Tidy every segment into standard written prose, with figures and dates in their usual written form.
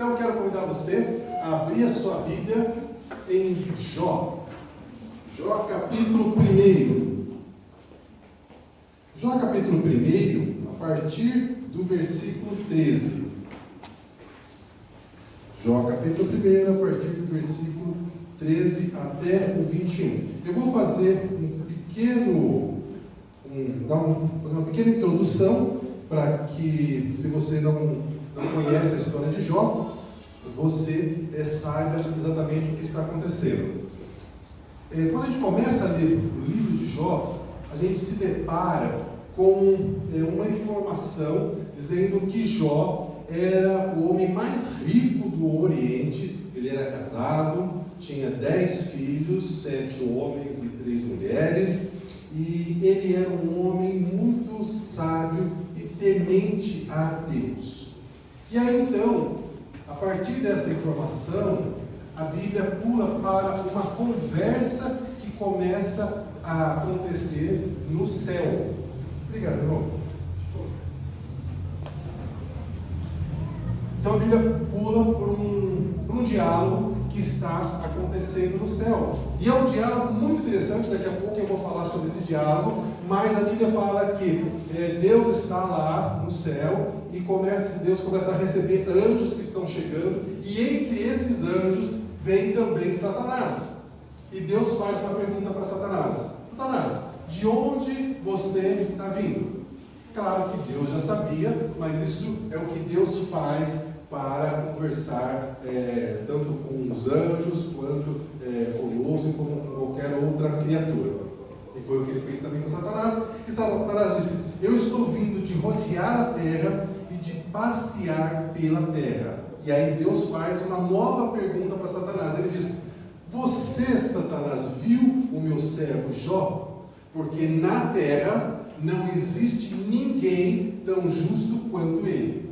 Então eu quero convidar você a abrir a sua Bíblia em Jó. Jó capítulo 1. Jó capítulo 1, a partir do versículo 13. Jó capítulo 1, a partir do versículo 13 até o 21. Eu vou fazer fazer uma pequena introdução para que, se você não conhece a história de Jó, você saiba exatamente o que está acontecendo. Quando a gente começa a ler o livro de Jó, a gente se depara com uma informação dizendo que Jó era o homem mais rico do Oriente. Ele era casado, tinha 10 filhos, 7 homens e 3 mulheres, e ele era um homem muito sábio e temente a Deus. E aí então, a partir dessa informação, a Bíblia pula para uma conversa que começa a acontecer no céu. Obrigado, irmão. Então a Bíblia pula por um diálogo que está acontecendo no céu. E é um diálogo muito interessante, daqui a pouco eu vou falar sobre esse diálogo, mas a Bíblia fala que Deus está lá no céu e Deus começa a receber anjos que estão chegando, e entre esses anjos vem também Satanás. E Deus faz uma pergunta para Satanás: Satanás, de onde você está vindo? Claro que Deus já sabia, mas isso é o que Deus faz para conversar tanto com os anjos, quanto conosco e com qualquer outra criatura. E foi o que ele fez também com Satanás. E Satanás disse: eu estou vindo de rodear a terra e de passear pela terra. E aí Deus faz uma nova pergunta para Satanás. Ele diz: você, Satanás, viu o meu servo Jó? Porque na terra não existe ninguém tão justo quanto ele.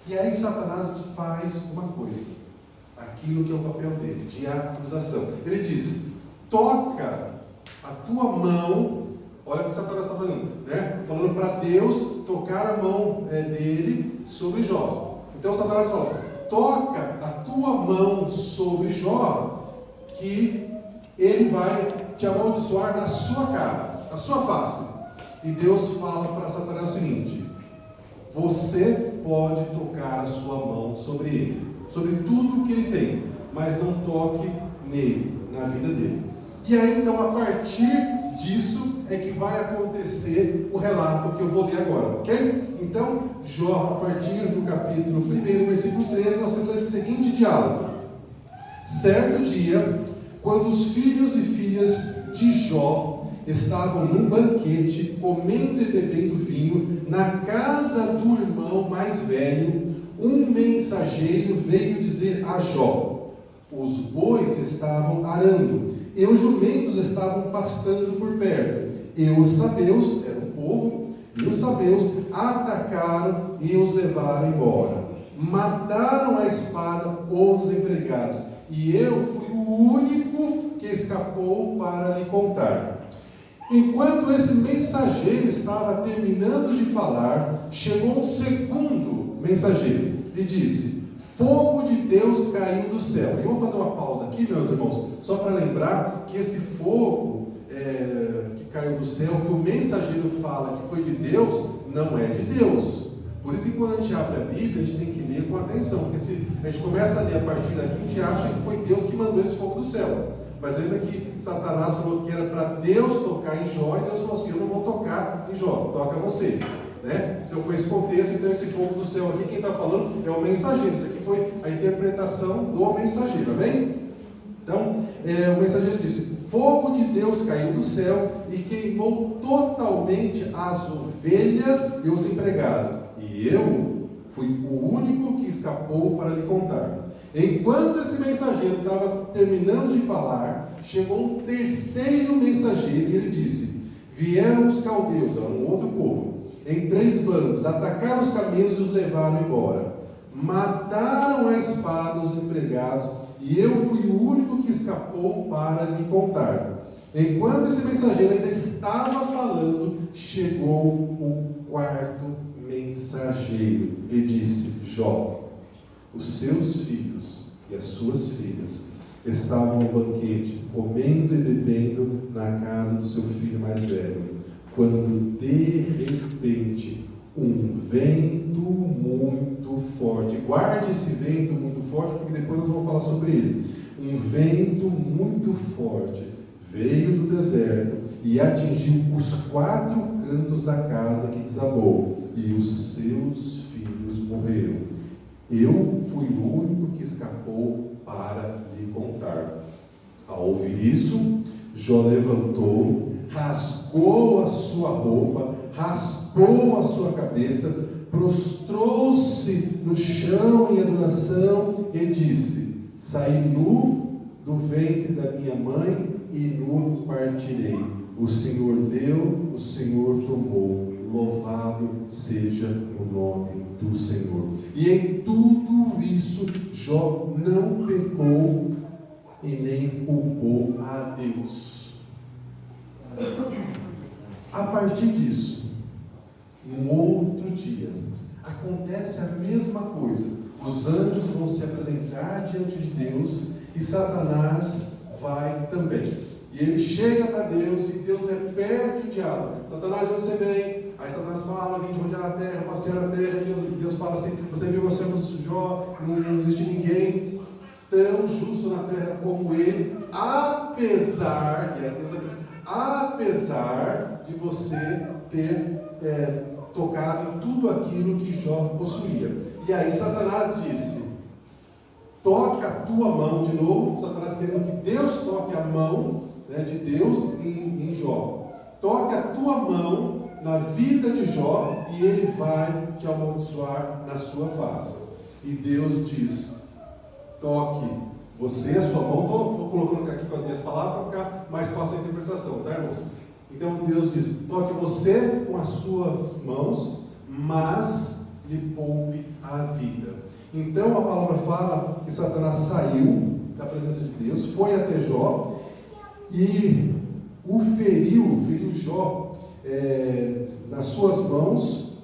E aí Satanás faz uma coisa, aquilo que é o papel dele, de acusação. Ele diz: toca a tua mão. Olha o que Satanás está fazendo, né? Falando para Deus tocar a mão dele sobre Jó. Então Satanás fala: toca a tua mão sobre Jó, que ele vai te amaldiçoar na sua cara, na sua face. E Deus fala para Satanás o seguinte: você pode tocar a sua mão sobre ele, sobre tudo que ele tem, mas não toque nele, na vida dele. E aí então, a partir disso é que vai acontecer o relato que eu vou ler agora, ok? Então, Jó, a partir do capítulo 1, versículo 13, nós temos esse seguinte diálogo: certo dia, quando os filhos e filhas de Jó estavam num banquete, comendo e bebendo vinho, na casa do irmão mais velho, um mensageiro veio dizer a Jó: os bois estavam arando, e os jumentos estavam pastando por perto, e os sabeus, era um povo, e os sabeus atacaram e os levaram embora. Mataram a espada os empregados, e eu fui o único que escapou para lhe contar. Enquanto esse mensageiro estava terminando de falar, chegou um segundo mensageiro e disse: fogo de Deus caiu do céu. E eu vou fazer uma pausa aqui, meus irmãos, só para lembrar que esse fogo que caiu do céu, que o mensageiro fala que foi de Deus, não é de Deus. Por isso que quando a gente abre a Bíblia, a gente tem que ler com atenção, porque se a gente começa a ler a partir daqui, a gente acha que foi Deus que mandou esse fogo do céu. Mas lembra que Satanás falou que era para Deus tocar em Jó, e Deus falou assim: eu não vou tocar em Jó, toca você, né? Então foi esse contexto. Então esse fogo do céu aqui, quem está falando é o mensageiro. Isso aqui foi a interpretação do mensageiro, amém? Então, o mensageiro disse: fogo de Deus caiu do céu e queimou totalmente as ovelhas e os empregados, e eu fui o único que escapou para lhe contar. Enquanto esse mensageiro estava terminando de falar, chegou um terceiro mensageiro e ele disse: vieram os caldeus, era um outro povo, em 3 bandos, atacaram os camelos e os levaram embora. Mataram a espada os empregados, e eu fui o único que escapou para lhe contar. Enquanto esse mensageiro ainda estava falando, chegou o quarto mensageiro e disse: Jó, Os seus filhos e as suas filhas estavam no banquete, comendo e bebendo na casa do seu filho mais velho, quando de repente um vento muito forte, guarde esse vento muito forte, porque depois nós vamos falar sobre ele. Um vento muito forte veio do deserto e atingiu os 4 cantos da casa que desabou, e os seus filhos morreram. Eu fui o único que escapou para lhe contar. Ao ouvir isso, Jó levantou, rasgou a sua roupa, raspou a sua cabeça, prostrou-se no chão em adoração e disse: saí nu do ventre da minha mãe e nu partirei. O Senhor deu, o Senhor tomou. Louvado seja o nome do Senhor. E em tudo isso, Jó não pecou e nem culpou a Deus. A partir disso, um outro dia, acontece a mesma coisa. Os anjos vão se apresentar diante de Deus e Satanás vai também. E ele chega para Deus e Deus repete o diálogo. Satanás, de onde você vem? Aí Satanás fala: vim de rodear a terra, passear a terra. Deus fala assim: você viu meu servo Jó, não existe ninguém tão justo na terra como ele, apesar de você ter tocado em tudo aquilo que Jó possuía. E aí Satanás disse: toca a tua mão de novo. Satanás querendo que Deus toque a mão, né, de Deus em Jó. Toca a tua mão na vida de Jó e ele vai te amaldiçoar na sua face. E Deus diz: toque você a sua mão. Estou colocando aqui com as minhas palavras para ficar mais fácil a interpretação, tá, irmãos? Então Deus diz: toque você com as suas mãos, mas lhe poupe a vida. Então a palavra fala que Satanás saiu da presença de Deus, foi até Jó e o feriu Jó nas suas mãos,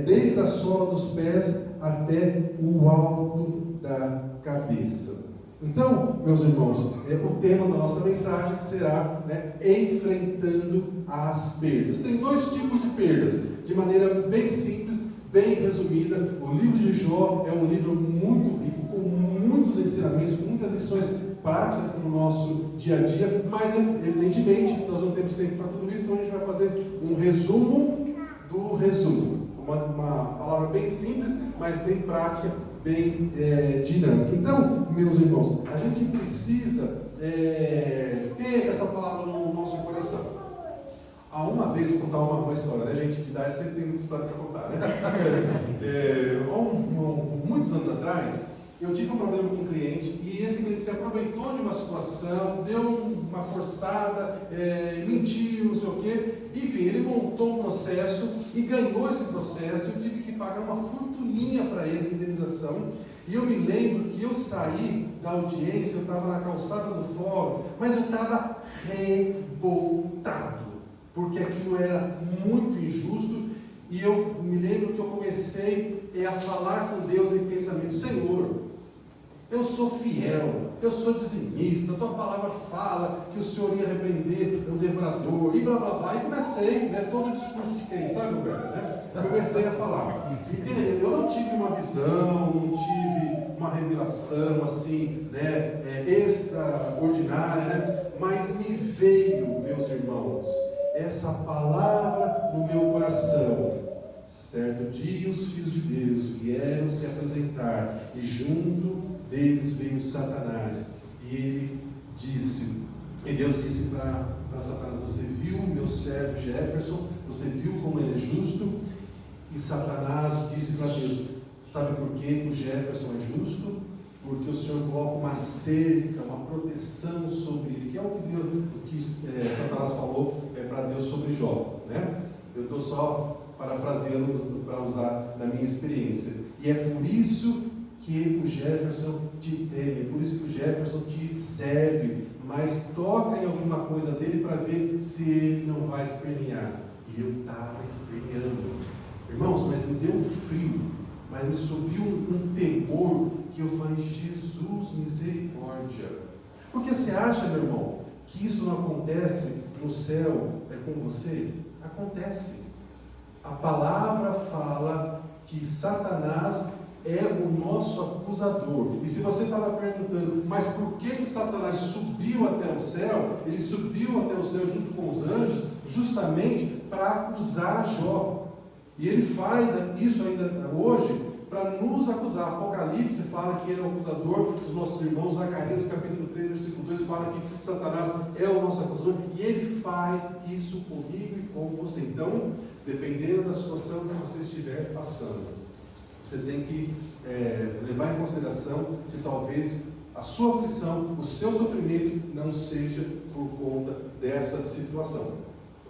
desde a sola dos pés até o alto da cabeça. Então, meus irmãos, o tema da nossa mensagem será, enfrentando as perdas. Tem 2 tipos de perdas, de maneira bem simples, bem resumida. O livro de Jó é um livro muito rico, com muitos ensinamentos, com muitas lições práticas para o nosso dia a dia, mas evidentemente nós não temos tempo para tudo isso, então a gente vai fazer um resumo do resumo. Uma palavra bem simples, mas bem prática, bem dinâmica. Então, meus irmãos, a gente precisa ter essa palavra no nosso coração. Há uma vez, vou contar uma história, né, gente? De idade sempre tem muita história para contar, né? Muitos anos atrás, eu tive um problema com um cliente e esse cliente se aproveitou de uma situação, deu uma forçada, mentiu, não sei o quê. Enfim, ele montou um processo e ganhou esse processo. Eu tive que pagar uma fortuninha para ele de indenização. E eu me lembro que eu saí da audiência, eu estava na calçada do fórum, mas eu estava revoltado, porque aquilo era muito injusto. E eu me lembro que eu comecei a falar com Deus em pensamento: Senhor, eu sou fiel, eu sou dizimista, a tua palavra fala que o Senhor ia repreender o devorador, e blá blá blá. E comecei, todo o discurso de quem, sabe, Roberto, né? Comecei a falar. E eu não tive uma visão, não tive uma revelação assim, extraordinária, né? Mas me veio, meus irmãos, essa palavra no meu coração. Certo dia os filhos de Deus vieram se apresentar, e junto deles veio Satanás, e ele disse, e Deus disse para Satanás: você viu o meu servo Jefferson? Você viu como ele é justo? E Satanás disse para Deus: sabe por que o Jefferson é justo? Porque o Senhor coloca uma cerca, uma proteção sobre ele, que é o que Satanás falou para Deus sobre Jó, né? Eu estou só parafraseando para usar na minha experiência. E é por isso que o Jefferson te teme, é por isso que o Jefferson te serve, mas toca em alguma coisa dele para ver se ele não vai espernear. E eu estava esperneando, irmãos, mas me deu um frio mas me subiu um temor que eu falei: Jesus, misericórdia. Porque você acha, meu irmão, que isso não acontece no céu com você? Acontece. A palavra fala que Satanás é o nosso acusador. E se você estava perguntando, mas por que Satanás subiu até o céu? Ele subiu até o céu junto com os anjos, justamente para acusar Jó. E ele faz isso ainda hoje para nos acusar. Apocalipse fala que ele é o acusador dos nossos irmãos. Zacarias, capítulo 3, versículo 2, fala que Satanás é o nosso acusador. E ele faz isso comigo e com você. Então, dependendo da situação que você estiver passando, você tem que levar em consideração se talvez a sua aflição, o seu sofrimento não seja por conta dessa situação.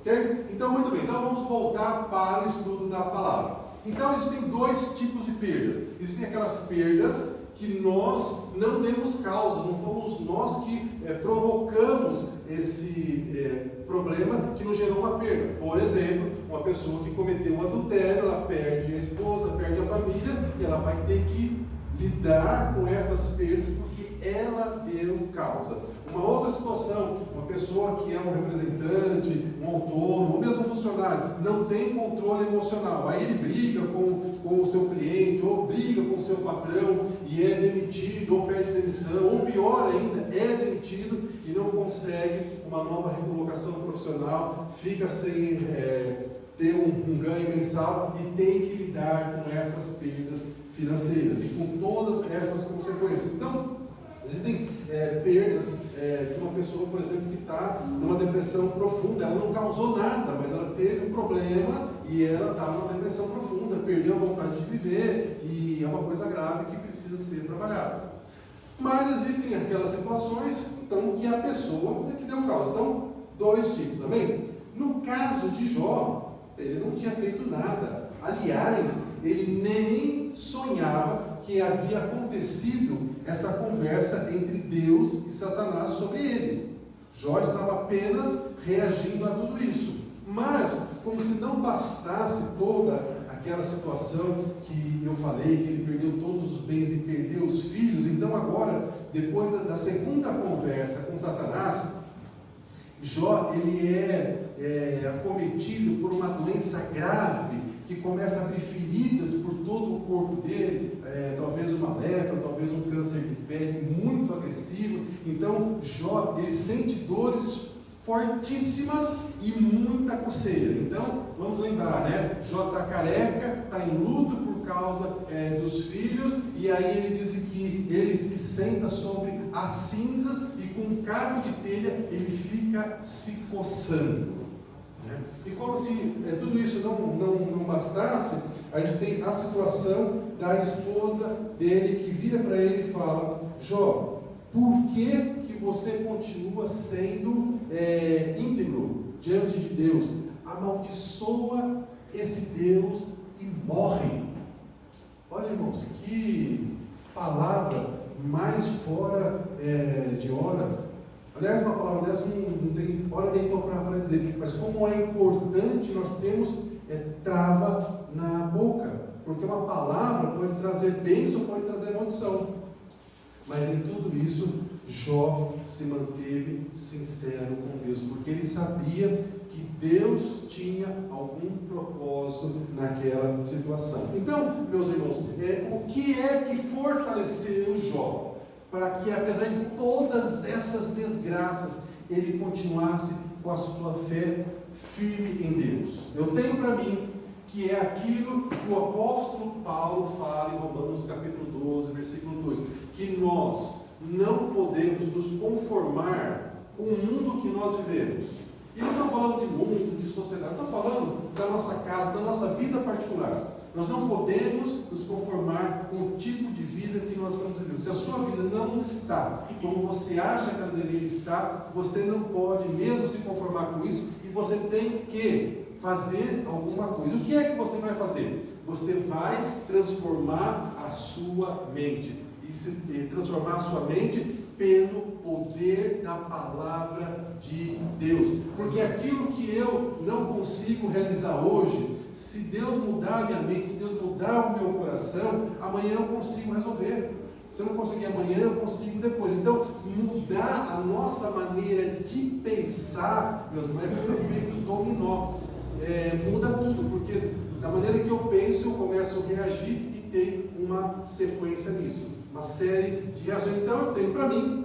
Ok? Então, muito bem. Então, vamos voltar para o estudo da palavra. Então, existem dois tipos de perdas. Existem aquelas perdas que nós não demos causa, não fomos nós que provocamos esse problema que nos gerou uma perda. Por exemplo, uma pessoa que cometeu um adultério, ela perde a esposa, perde a família, e ela vai ter que lidar com essas perdas porque ela deu causa. Uma outra situação, uma pessoa que é um representante, um autônomo, ou mesmo um funcionário, não tem controle emocional. Aí ele briga com o seu cliente, ou briga com o seu patrão, e é demitido, ou pede demissão, ou pior ainda, é demitido e não consegue uma nova recolocação profissional, fica sem ter um ganho mensal e tem que lidar com essas perdas financeiras e com todas essas consequências. Então, existem perdas de uma pessoa, por exemplo, que está numa depressão profunda. Ela não causou nada, mas ela teve um problema e ela está numa depressão profunda, perdeu a vontade de viver e é uma coisa grave que precisa ser trabalhada. Mas existem aquelas situações, então, que a pessoa que deu causa. Então, dois tipos, amém? No caso de Jó, ele não tinha feito nada. Aliás, ele nem sonhava que havia acontecido essa conversa entre Deus e Satanás sobre ele. Jó estava apenas reagindo a tudo isso. Mas, como se não bastasse toda aquela situação que eu falei, que ele perdeu todos os bens e perdeu os filhos, então agora, depois da segunda conversa com Satanás, Jó ele é acometido por uma doença grave, que começa a abrir feridas por todo o corpo dele, talvez uma lepra, talvez um câncer de pele muito agressivo. Então Jó ele sente dores fortíssimas e muita coceira. Então vamos lembrar, né? Jó está careca, está em luto por causa dos filhos, e aí ele diz que ele se senta sobre as cinzas e com um cabo de telha ele fica se coçando. E como se tudo isso não bastasse, a gente tem a situação da esposa dele que vira para ele e fala: Jó, por que você continua sendo íntegro diante de Deus? Amaldiçoa esse Deus e morre. Olha, irmãos, que palavra mais fora de hora. Aliás, uma palavra dessa não tem hora nem para dizer, mas como é importante nós termos trava na boca, porque uma palavra pode trazer bênção ou pode trazer maldição. Mas em tudo isso, Jó se manteve sincero com Deus, porque ele sabia que Deus tinha algum propósito naquela situação. Então, meus irmãos, o que é que fortaleceu Jó para que, apesar de todas essas desgraças, ele continuasse com a sua fé firme em Deus? Eu tenho para mim que é aquilo que o apóstolo Paulo fala em Romanos capítulo 12, versículo 2, que nós não podemos nos conformar com o mundo que nós vivemos. E não estou falando de mundo, de sociedade, estou falando da nossa casa, da nossa vida particular. Nós não podemos nos conformar com o tipo de vida que nós estamos vivendo. Se a sua vida não está como você acha que ela deveria estar, você não pode mesmo se conformar com isso, e você tem que fazer alguma coisa. O que é que você vai fazer? Você vai transformar a sua mente. E transformar a sua mente pelo poder da palavra de Deus. Porque aquilo que eu não consigo realizar hoje, se Deus mudar a minha mente, se Deus mudar o meu coração, amanhã eu consigo resolver. Se eu não conseguir amanhã, eu consigo depois. Então, mudar a nossa maneira de pensar, meus irmãos, é como efeito dominó. Muda tudo, porque da maneira que eu penso, eu começo a reagir e tem uma sequência nisso, uma série de reações. Então, eu tenho para mim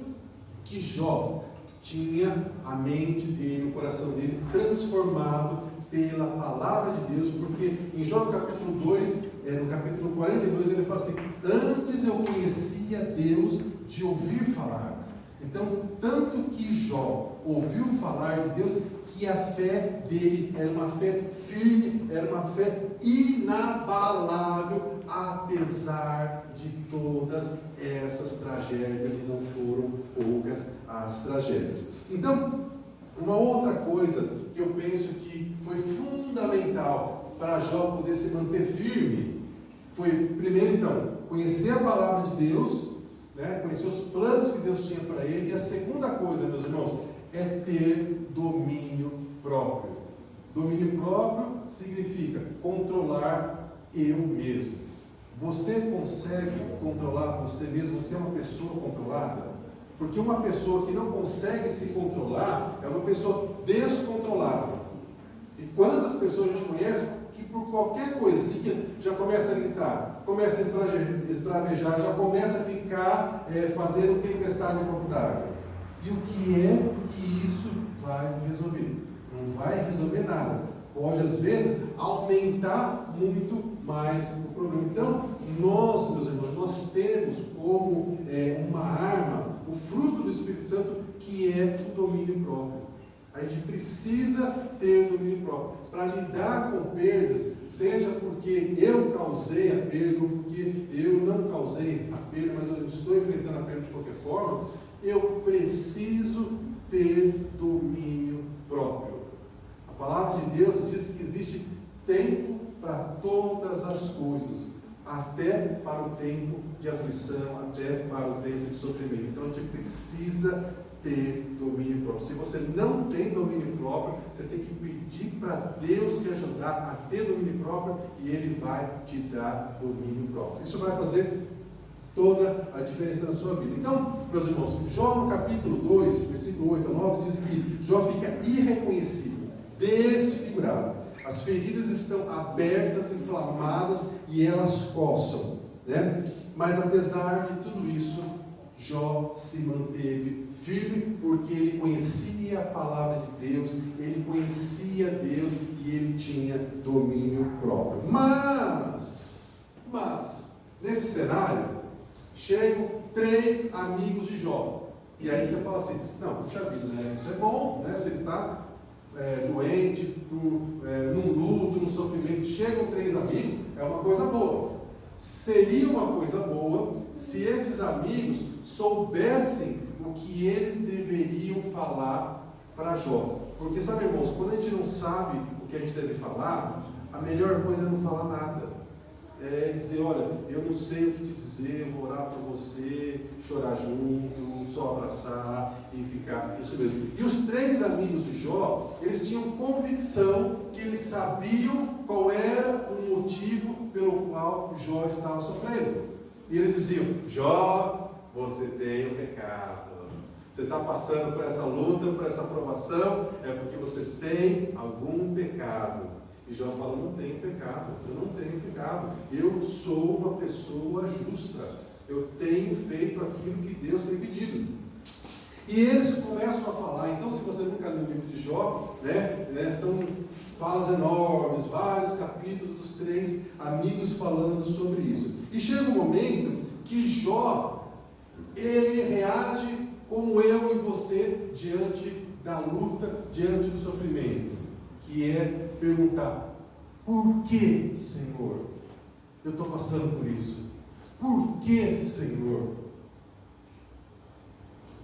que Jó tinha a mente dele, o coração dele transformado pela palavra de Deus, porque em Jó no capítulo 2, no capítulo 42, ele fala assim: antes eu conhecia Deus de ouvir falar. Então, tanto que Jó ouviu falar de Deus, que a fé dele era uma fé firme, era uma fé inabalável, apesar de todas essas tragédias, e não foram poucas as tragédias. Então, uma outra coisa que eu penso que foi fundamental para Jó poder se manter firme, foi, primeiro então, conhecer a palavra de Deus, conhecer os planos que Deus tinha para ele, e a segunda coisa, meus irmãos, é ter domínio próprio. Domínio próprio significa controlar eu mesmo. Você consegue controlar você mesmo? Você é uma pessoa controlada? Porque uma pessoa que não consegue se controlar é uma pessoa descontrolada. E quantas pessoas a gente conhece que por qualquer coisinha já começa a gritar, começa a esbravejar, já começa a ficar fazendo tempestade em copo d'água. E o que é que isso vai resolver? Não vai resolver nada. Pode, às vezes, aumentar muito mais o problema. Então, nós, meus irmãos, nós temos como uma arma o fruto do Espírito Santo, que é o domínio próprio. A gente precisa ter domínio próprio para lidar com perdas, seja porque eu causei a perda ou porque eu não causei a perda, mas eu estou enfrentando a perda de qualquer forma. Eu preciso ter domínio próprio. A palavra de Deus diz que existe tempo para todas as coisas, até para o tempo de aflição, até para o tempo de sofrimento. Então a gente precisa ter domínio próprio. Se você não tem domínio próprio, você tem que pedir para Deus te ajudar a ter domínio próprio, e Ele vai te dar domínio próprio. Isso vai fazer toda a diferença na sua vida. Então, meus irmãos, Jó no capítulo 2, versículo 8 a 9, diz que Jó fica irreconhecível, desfigurado. As feridas estão abertas, inflamadas, e elas coçam, Mas apesar de tudo isso, Jó se manteve firme, porque ele conhecia a palavra de Deus, ele conhecia Deus e ele tinha domínio próprio. Mas, nesse cenário, chegam 3 amigos de Jó. E aí você fala assim: não, puxa vida, isso é bom, se ele está doente, num luto, num sofrimento, chegam 3 amigos, é uma coisa boa. Seria uma coisa boa se esses amigos soubessem o que eles deveriam falar para Jó. Porque, sabe, irmãos, quando a gente não sabe o que a gente deve falar, a melhor coisa é não falar nada. É dizer: olha, eu não sei o que te dizer, eu vou orar por você, chorar junto, só abraçar e ficar, isso mesmo. E os 3 amigos de Jó, eles tinham convicção que eles sabiam qual era o motivo pelo qual Jó estava sofrendo. E eles diziam: Jó, você tem um pecado. Você está passando por essa luta, por essa provação, é porque você tem algum pecado. E Jó fala: não tenho pecado, eu não tenho pecado, eu sou uma pessoa justa, eu tenho feito aquilo que Deus tem pedido. E eles começam a falar. Então, se você nunca leu o livro de Jó, são falas enormes, vários capítulos dos 3 amigos falando sobre isso. E chega um momento que Jó, ele reage como eu e você diante da luta, diante do sofrimento, que é perguntar: por que, Senhor, eu estou passando por isso? Por que, Senhor,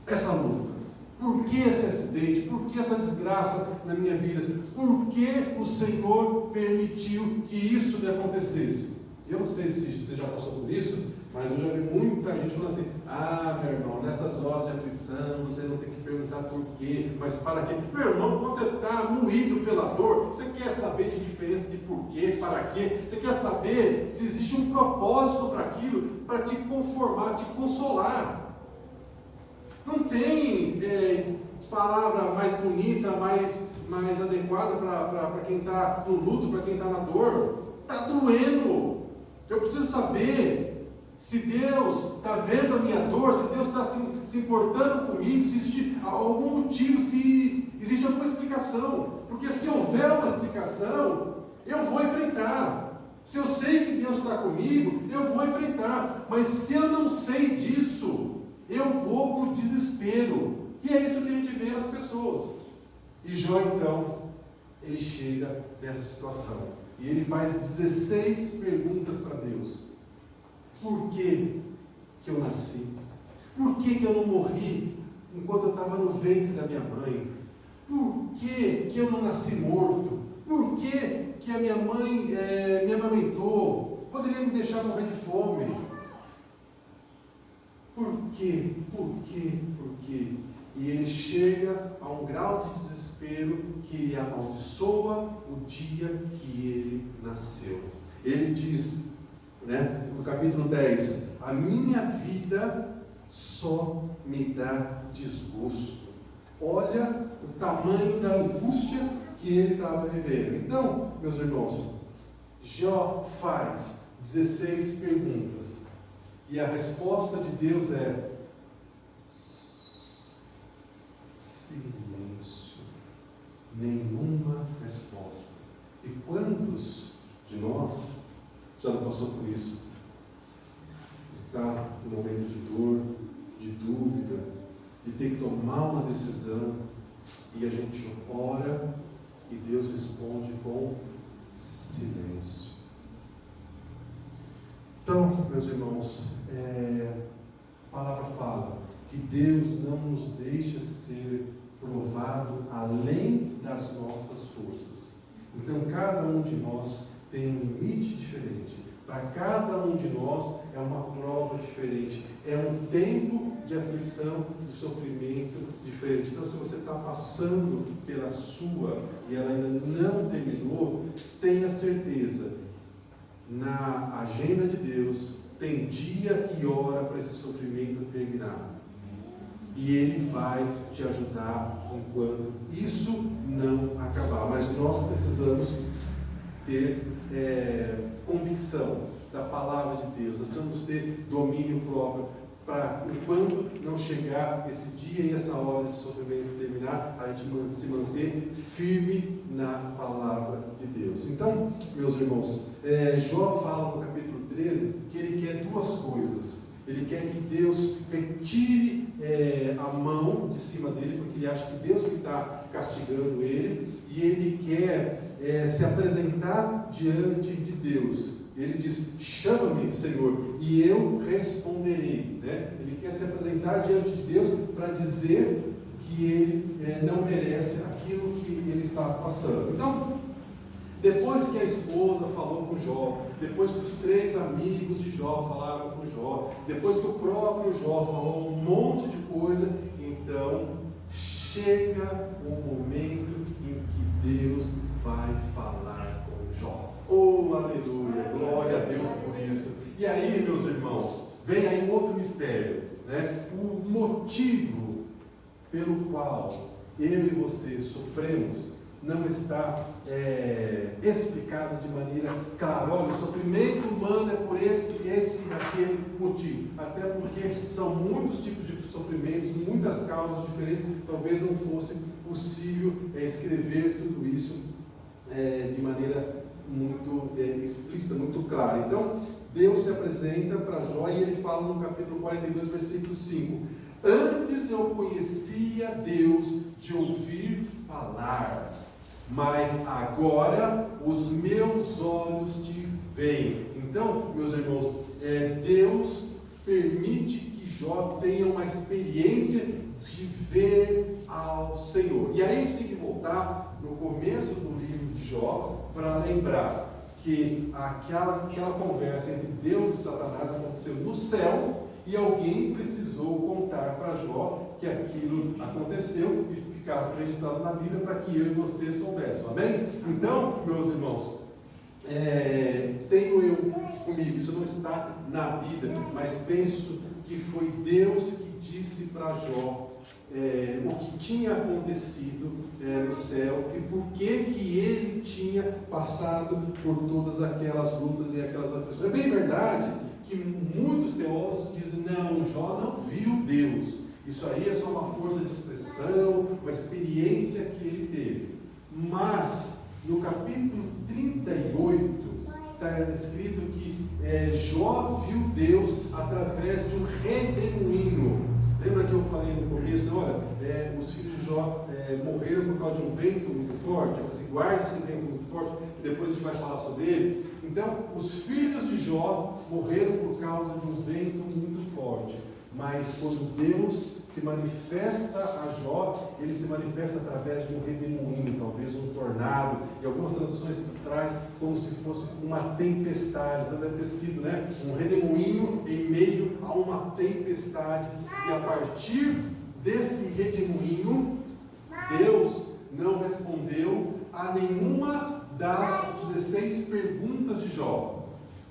essa luta? Por que esse acidente? Por que essa desgraça na minha vida? Por que o Senhor permitiu que isso me acontecesse? Eu não sei se você já passou por isso, Mas eu já vi muita gente falando assim: ah, meu irmão, nessas horas de aflição, você não tem que perguntar por quê, mas para quê. Meu irmão, quando você está moído pela dor, você quer saber de diferença de porquê, para quê? Você quer saber se existe um propósito para aquilo, para te conformar, te consolar. Não tem palavra mais bonita, mais adequada para quem está no luto, para quem está na dor. Está doendo. Eu preciso saber se Deus está vendo a minha dor, se Deus está se importando comigo, se existe algum motivo, se existe alguma explicação. Porque se houver uma explicação, eu vou enfrentar. Se eu sei que Deus está comigo, eu vou enfrentar. Mas se eu não sei disso, eu vou para o desespero. E é isso que a gente vê nas pessoas. E Jó, então, ele chega nessa situação. E ele faz 16 perguntas para Deus. Por que eu nasci? Por que eu não morri enquanto eu estava no ventre da minha mãe? Por que eu não nasci morto? Por que a minha mãe me amamentou? Poderia me deixar morrer de fome? Por quê? Por quê? Por quê? E ele chega a um grau de desespero que ele amaldiçoa o dia que ele nasceu. Ele diz, no capítulo 10, a minha vida só me dá desgosto. Olha o tamanho da angústia que ele estava vivendo. Então, meus irmãos, Jó faz 16 perguntas. E a resposta de Deus é silêncio. Nenhuma resposta. E quantos de nós já não passou por isso? Está no momento de dor, de dúvida, de ter que tomar uma decisão, e a gente ora e Deus responde com silêncio. Então, meus irmãos, a palavra fala que Deus não nos deixa ser provado além das nossas forças. Então, cada um de nós tem um limite diferente. Para cada um de nós é uma prova diferente. É um tempo de aflição, de sofrimento diferente. Então, se você está passando pela sua e ela ainda não terminou, tenha certeza, na agenda de Deus tem dia e hora para esse sofrimento terminar. E Ele vai te ajudar enquanto isso não acabar. Mas nós precisamos ter convicção da palavra de Deus. Nós precisamos ter domínio próprio para, enquanto não chegar esse dia e essa hora, esse sofrimento terminar, a gente se manter firme na palavra de Deus. Então, meus irmãos, Jó fala no capítulo 13 que ele quer duas coisas. Ele quer que Deus retire a mão de cima dele, porque ele acha que Deus que está castigando ele, e ele quer se apresentar diante de Deus. Ele diz: chama-me, Senhor, e eu responderei. Ele quer se apresentar diante de Deus para dizer que ele não merece aquilo que ele está passando. Então, depois que a esposa falou com Jó, depois que os 3 amigos de Jó falaram com Jó, depois que o próprio Jó falou um monte de coisa, então chega o momento em que Deus vai falar com Jó. Oh, aleluia, glória a Deus por isso. E aí, meus irmãos, vem aí um outro mistério, o motivo pelo qual eu e você sofremos não está explicado de maneira clara. Olha, o sofrimento humano é por esse e aquele motivo. Até porque são muitos tipos de sofrimentos, muitas causas diferentes. Talvez não fosse possível escrever tudo isso de maneira muito explícita, muito clara. Então, Deus se apresenta para Jó e ele fala no capítulo 42, versículo 5: antes eu conhecia Deus de ouvir falar, mas agora os meus olhos te veem. Então, meus irmãos, Deus permite que Jó tenha uma experiência de ver ao Senhor. E aí a gente tem que voltar no começo do livro de Jó para lembrar que aquela conversa entre Deus e Satanás aconteceu no céu e alguém precisou contar para Jó que aquilo aconteceu e ficasse registrado na Bíblia para que eu e você soubéssemos. Amém? Então, meus irmãos, tenho eu comigo, isso não está na Bíblia, mas penso que foi Deus que disse para Jó o que tinha acontecido no céu e por que ele tinha passado por todas aquelas lutas e aquelas aflições. É bem verdade que muitos teólogos dizem, não, Jó não viu Deus, isso aí é só uma força de expressão, uma experiência que ele teve. Mas no capítulo 38 está escrito que Jó viu Deus através de um redemoinho. Lembra que eu falei no começo, olha, os filhos de Jó morreram por causa de um vento muito forte? Eu falei assim, guarde esse vento muito forte, que depois a gente vai falar sobre ele. Então, os filhos de Jó morreram por causa de um vento muito forte. Mas quando Deus se manifesta a Jó, ele se manifesta através de um redemoinho, talvez um tornado, e algumas traduções traz como se fosse uma tempestade. Então deve ter sido, um redemoinho em meio a uma tempestade. E a partir desse redemoinho, Deus não respondeu a nenhuma das 16 perguntas de Jó,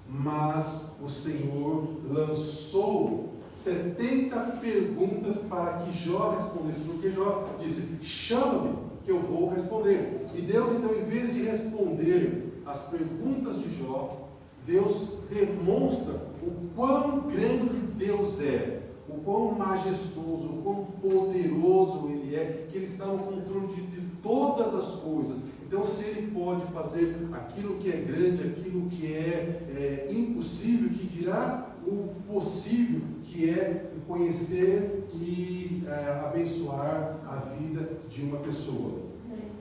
mas o Senhor lançou 70 perguntas para que Jó respondesse, porque Jó disse, chama-me que eu vou responder. E Deus então, em vez de responder as perguntas de Jó, Deus demonstra o quão grande Deus é, o quão majestoso, o quão poderoso Ele é, que Ele está no controle de todas as coisas. Então, se Ele pode fazer aquilo que é grande, aquilo que é impossível, que dirá o possível, que é conhecer e abençoar a vida de uma pessoa.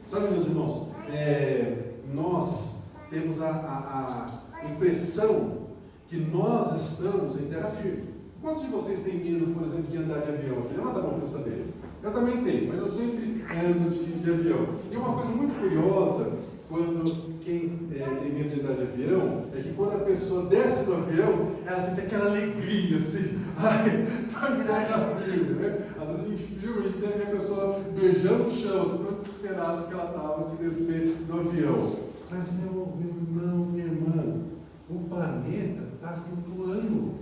Sabe, meus irmãos, nós temos a impressão que nós estamos em terra firme. Quantos de vocês têm medo, por exemplo, de andar de avião? Levanta a mão para eu saber. Eu também tenho, mas eu sempre ando de avião. E uma coisa muito curiosa, quando quem tem medo de andar de avião, é que quando a pessoa desce do avião, ela sente aquela alegria, assim, estou em terra firme, né? Às vezes em filme a gente deve ver a pessoa beijando o chão, assim, tão desesperada porque ela estava de descer do avião. Mas meu irmão, minha irmã, o planeta está flutuando.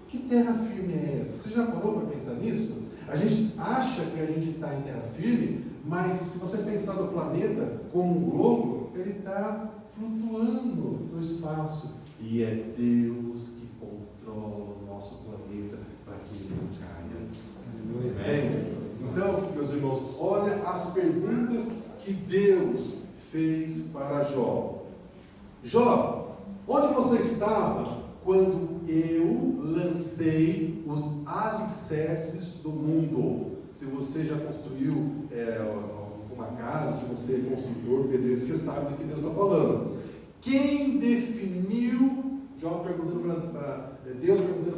Que terra firme é essa? Você já parou para pensar nisso? A gente acha que a gente está em terra firme, mas se você pensar no planeta como um globo, ele está flutuando no espaço. E é Deus que controla o nosso planeta para que ele não caia. Entende? Então, meus irmãos, olha as perguntas que Deus fez para Jó. Jó, onde você estava quando eu lancei os alicerces do mundo? Se você já construiu uma casa, se você é construtor, pedreiro, você sabe do que Deus está falando. Quem definiu, Deus perguntando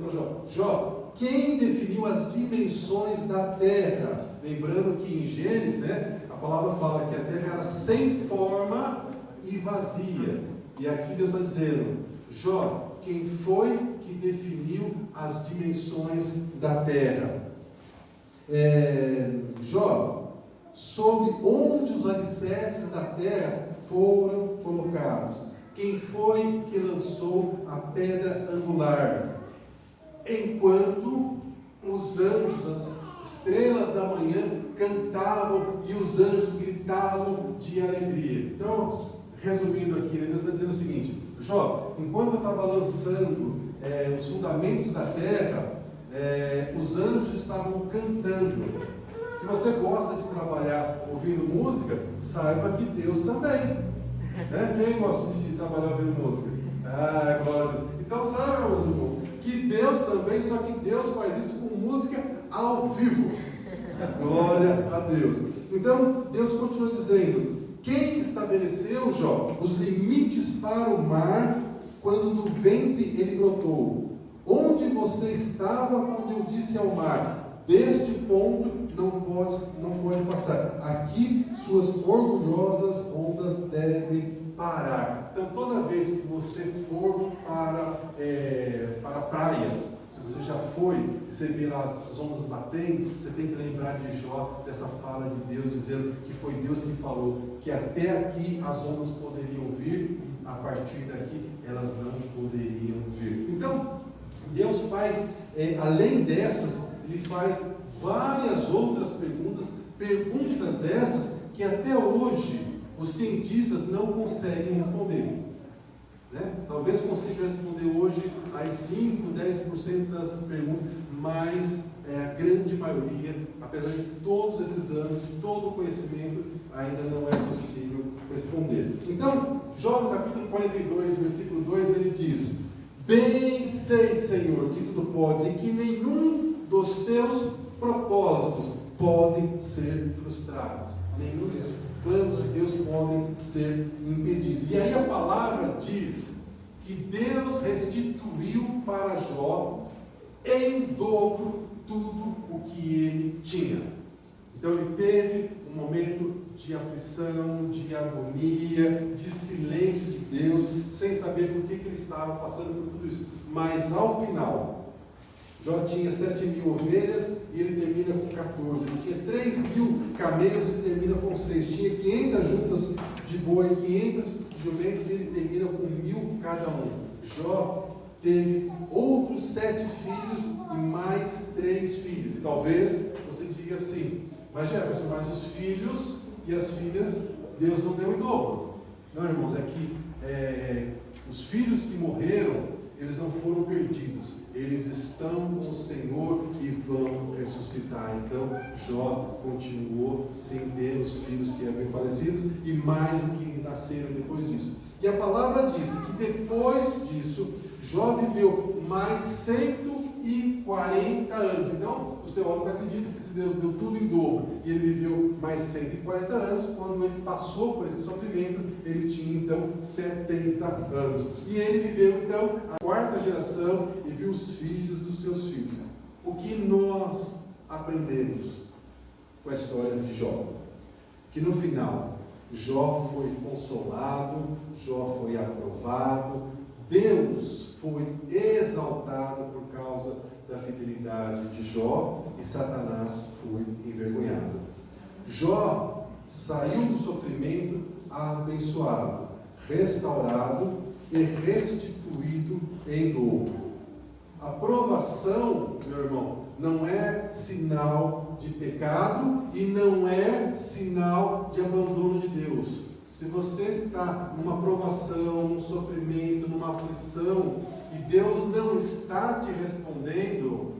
para Jó, Jó, quem definiu as dimensões da terra? Lembrando que em Gênesis, a palavra fala que a terra era sem forma e vazia. E aqui Deus está dizendo, Jó, quem foi que definiu as dimensões da terra? Jó, sobre onde os alicerces da terra foram colocados? Quem foi que lançou a pedra angular? Enquanto os anjos, as estrelas da manhã cantavam e os anjos gritavam de alegria. Então, resumindo aqui, Deus está dizendo o seguinte, Jó, enquanto eu estava lançando os fundamentos da terra, os anjos estavam cantando. Se você gosta de trabalhar ouvindo música, saiba que Deus também. Quem gosta de trabalhar ouvindo música? Glória a Deus. Então saiba, meus irmãos, que Deus também, só que Deus faz isso com música ao vivo. Glória a Deus. Então, Deus continua dizendo, quem estabeleceu, Jó, os limites para o mar quando do ventre ele brotou? Onde você estava quando eu disse ao mar, deste ponto não pode passar. Aqui suas orgulhosas ondas devem parar. Então, toda vez que você for para a praia, se você já foi, você vê lá as ondas batendo, você tem que lembrar de Jó, dessa fala de Deus, dizendo que foi Deus que falou que até aqui as ondas poderiam vir, a partir daqui elas não poderiam vir. Então, Deus faz, além dessas, Ele faz várias outras perguntas essas que até hoje os cientistas não conseguem responder. Né? Talvez consiga responder hoje as 5, 10% das perguntas, mas a grande maioria, apesar de todos esses anos, de todo o conhecimento, ainda não é possível responder. Então, Jó no capítulo 42, versículo 2, ele diz: bem sei, Senhor, que tudo podes e que nenhum dos teus propósitos podem ser frustrados. Nenhum dos planos de Deus podem ser impedidos. E aí a palavra diz que Deus restituiu para Jó em dobro tudo o que ele tinha. Então ele teve um momento de aflição, de agonia, de silêncio de Deus, sem saber por que ele estava passando por tudo isso. Mas ao final, Jó tinha 7.000 ovelhas e ele termina com 14. Ele tinha 3.000 camelos e termina com 6. Tinha 500 juntas de boi, 500 jumentos e ele termina com 1.000 cada um. Jó teve outros 7 filhos e mais 3 filhos. E talvez você diga assim: mas Jefferson, mas os filhos e as filhas Deus não deu em dobro. Não, irmãos, é que os filhos que morreram, eles não foram perdidos, eles estão com o Senhor e vão ressuscitar. Então Jó continuou sem ter os filhos que haviam falecido e mais do que nasceram depois disso. E a palavra diz que depois disso Jó viveu mais 140 anos. Então os teólogos acreditam que se Deus deu tudo em dobro e ele viveu mais 140 anos, quando ele passou por esse sofrimento, ele tinha então 70 anos. E ele viveu então a 4ª geração e viu os filhos dos seus filhos. O que nós aprendemos com a história de Jó? Que no final, Jó foi consolado, Jó foi aprovado, Deus foi exaltado por causa da fidelidade de Jó e Satanás foi envergonhado. Jó saiu do sofrimento abençoado, restaurado e restituído em dobro. A provação, meu irmão, não é sinal de pecado e não é sinal de abandono de Deus. Se você está numa provação, num sofrimento, numa aflição, e Deus não está te respondendo,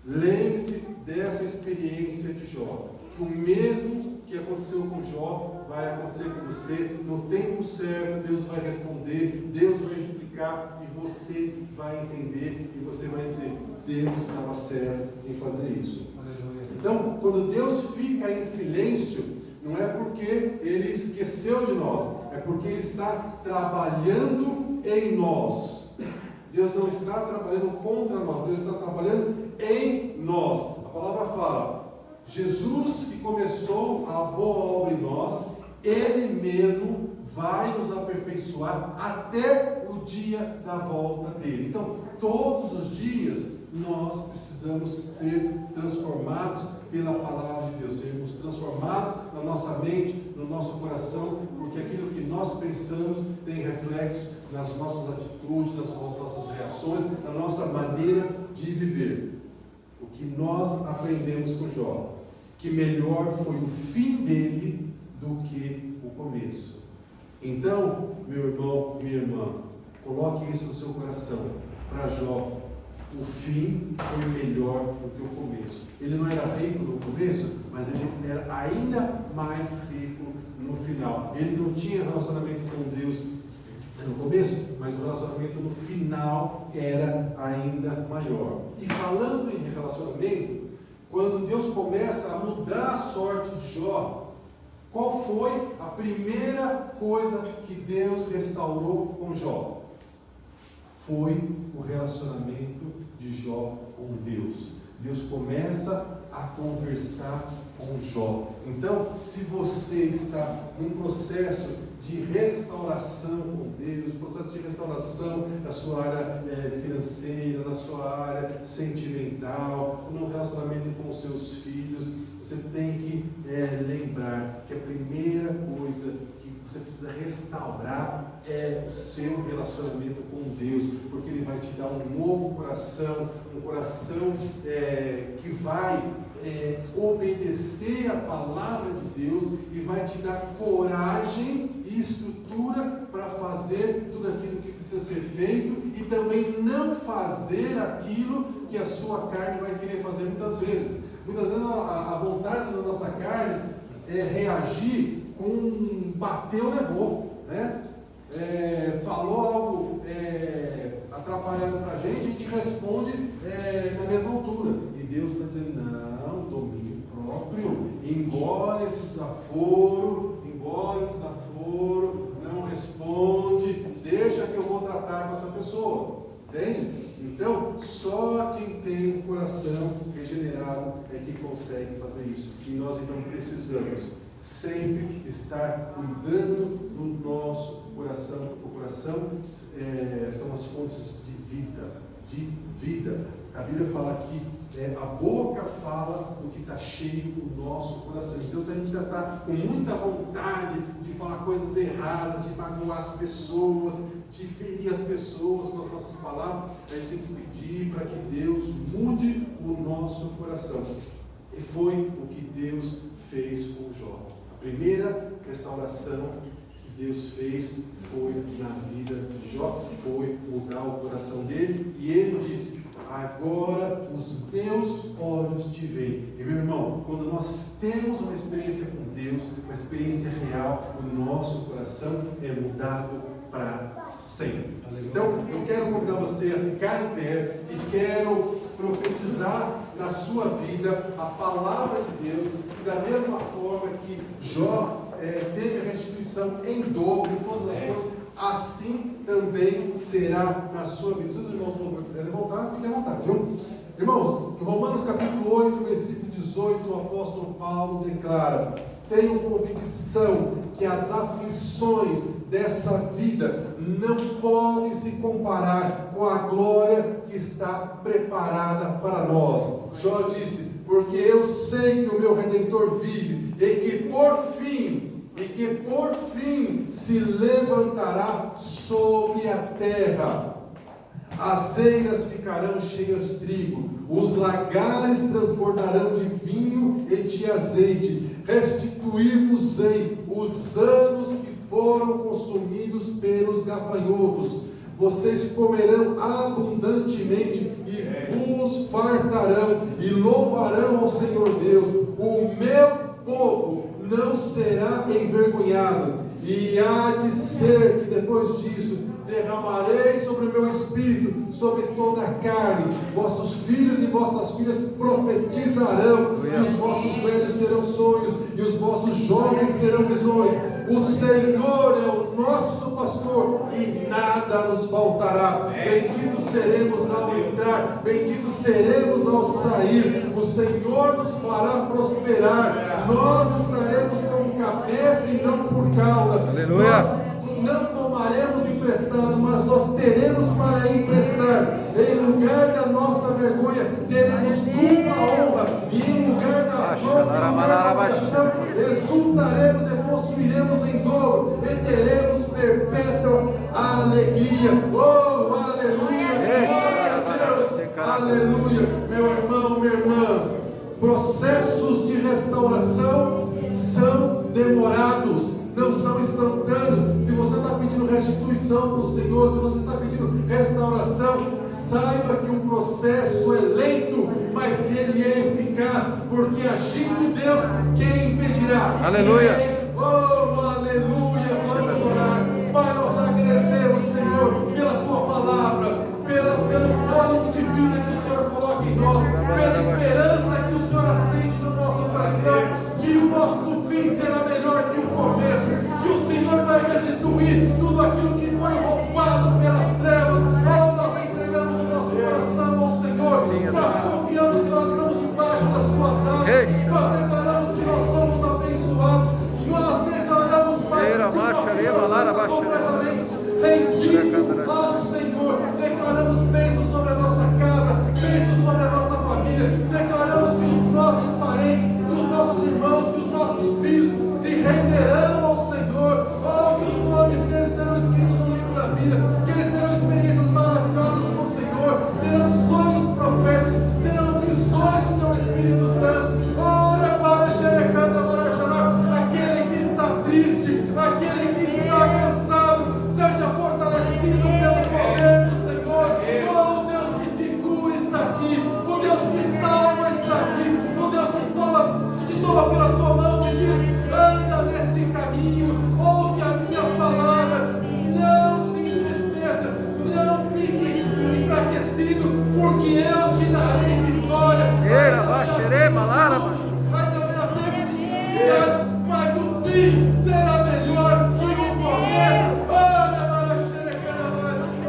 lembre-se dessa experiência de Jó. Que o mesmo que aconteceu com Jó vai acontecer com você. No tempo certo, Deus vai responder, Deus vai explicar, e você vai entender, e você vai dizer: Deus estava certo em fazer isso. Então, quando Deus fica em silêncio, não é porque Ele esqueceu de nós, é porque Ele está trabalhando em nós. Deus não está trabalhando contra nós, Deus está trabalhando em nós. A palavra fala: Jesus, que começou a boa obra em nós, Ele mesmo vai nos aperfeiçoar até o dia da volta dEle. Então, todos os dias, nós precisamos ser transformados pela palavra de Deus, sermos transformados na nossa mente, no nosso coração, porque aquilo que nós pensamos tem reflexo nas nossas atitudes, nas nossas reações, na nossa maneira de viver. O que nós aprendemos com Jó, que melhor foi o fim dele do que o começo. Então, meu irmão, minha irmã, coloque isso no seu coração. Para Jó, o fim foi melhor do que o começo. Ele não era rico no começo, mas ele era ainda mais rico no final. Ele não tinha relacionamento com Deus no começo, mas o relacionamento no final era ainda maior. E falando em relacionamento, quando Deus começa a mudar a sorte de Jó, qual foi a primeira coisa que Deus restaurou com Jó? Foi o relacionamento de Jó com Deus. Deus começa a conversar com Jó. Então, se você está num processo de restauração com Deus, processo de restauração na sua área financeira, na sua área sentimental, no relacionamento com os seus filhos, você tem que lembrar que a primeira coisa que você precisa restaurar é o seu relacionamento com Deus, porque Ele vai te dar um novo coração, um coração que vai obedecer a palavra de Deus e vai te dar coragem e estrutura para fazer tudo aquilo que precisa ser feito e também não fazer aquilo que a sua carne vai querer fazer muitas vezes. Muitas vezes a vontade da nossa carne é reagir com bateu, levou, né? Falou algo atrapalhando para a gente responde na mesma altura. E Deus está dizendo, não, domínio próprio, engole esse desaforo, não responde, deixa que eu vou tratar com essa pessoa. Entende? Então, só quem tem um coração regenerado é que consegue fazer isso. E nós então precisamos sempre estar cuidando do nosso coração. O coração são as fontes de vida. A Bíblia fala que a boca fala do que está cheio do nosso coração. Então, se a gente já está com muita vontade de falar coisas erradas, de magoar as pessoas, de ferir as pessoas com as nossas palavras, a gente tem que pedir para que Deus mude o nosso coração. E foi o que Deus fez com Jó. A primeira restauração que Deus fez foi na vida de Jó, foi mudar o coração dele, e ele disse: agora os meus olhos te veem. E meu irmão, quando nós temos uma experiência com Deus, uma experiência real, o nosso coração é mudado para sempre. Então, eu quero convidar você a ficar em pé e quero profetizar na sua vida a palavra de Deus, que da mesma forma que Jó teve a restituição em dobro em todas as coisas, assim também será na sua vida. Se os irmãos do louvor quiserem voltar, fiquem à vontade, viu? Irmãos, em Romanos capítulo 8, versículo 18, o apóstolo Paulo declara: tenho convicção que as aflições dessa vida não podem se comparar com a glória que está preparada para nós. Jó disse: porque eu sei que o meu Redentor vive e que por fim se levantará sobre a terra. As eiras ficarão cheias de trigo, os lagares transbordarão de vinho e de azeite. Restituir-vos-ei os anos que foram consumidos pelos gafanhotos. Vocês comerão abundantemente e vos fartarão e louvarão ao Senhor Deus. O meu povo não será envergonhado, e há de ser que depois disso derramarei sobre o meu espírito, sobre toda a carne. Vossos filhos e vossas filhas profetizarão, e os vossos velhos terão sonhos, e os vossos jovens terão visões. O Senhor é o nosso pastor, e nada nos faltará. Benditos seremos ao entrar, benditos seremos ao sair. O Senhor nos fará prosperar. Nós estaremos como cabeça e não por cauda. Aleluia. Não tomaremos emprestado, mas nós teremos para emprestar. Em lugar da nossa vergonha, teremos dupla honra. E em lugar da humilhação, exultaremos e possuiremos em dobro. E teremos perpétua alegria. Oh, aleluia! Glória a Deus! Aleluia! Meu irmão, minha irmã, processos de restauração são demorados, não são instantâneos. Se você está pedindo restituição para o Senhor, se você está pedindo restauração, saiba que o processo é lento, mas ele é eficaz, porque agindo Deus, quem impedirá? Aleluia! Oh, aleluia! Vamos orar. Pai, nós agradecemos, Senhor, pela tua palavra, pelo fôlego de vida que o Senhor coloca em nós, pela esperança que o Senhor acende no nosso coração, que o nosso fim será melhor que o começo, que o Senhor vai restituir tudo aquilo que foi roubado pelas trevas. Nós entregamos o nosso coração ao Senhor, nós confiamos que nós não nossos filhos se renderão ao Senhor, oh, que os nomes deles serão escritos no livro da vida, que eles terão experiências maravilhosas com o Senhor, terão sonhos proféticos, terão visões do teu Espírito Santo. Aquele que está triste, aquele que está cansado, seja fortalecido pelo poder do Senhor. Oh, o Deus que te cura está aqui, o Deus que salva está aqui, o Deus que te toma pela tua mão e te diz: anda neste caminho, ouve a minha palavra, não se entristeça, não fique enfraquecido, porque eu te darei vitória. Mas o fim será melhor que o começo.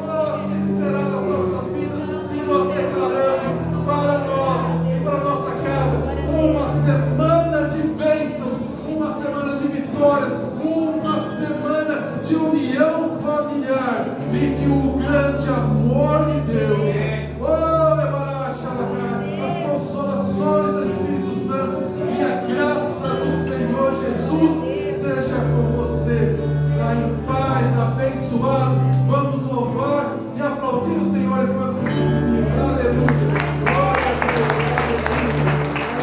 Assim será nas nossas vidas, e nós declaramos para nós e para nossa casa uma semana de bênçãos, uma semana de vitórias, uma semana de união familiar, e que o grande amor de Deus, as consolações do Espírito Santo e a graça do Senhor Jesus seja com você. Está em paz, abençoado.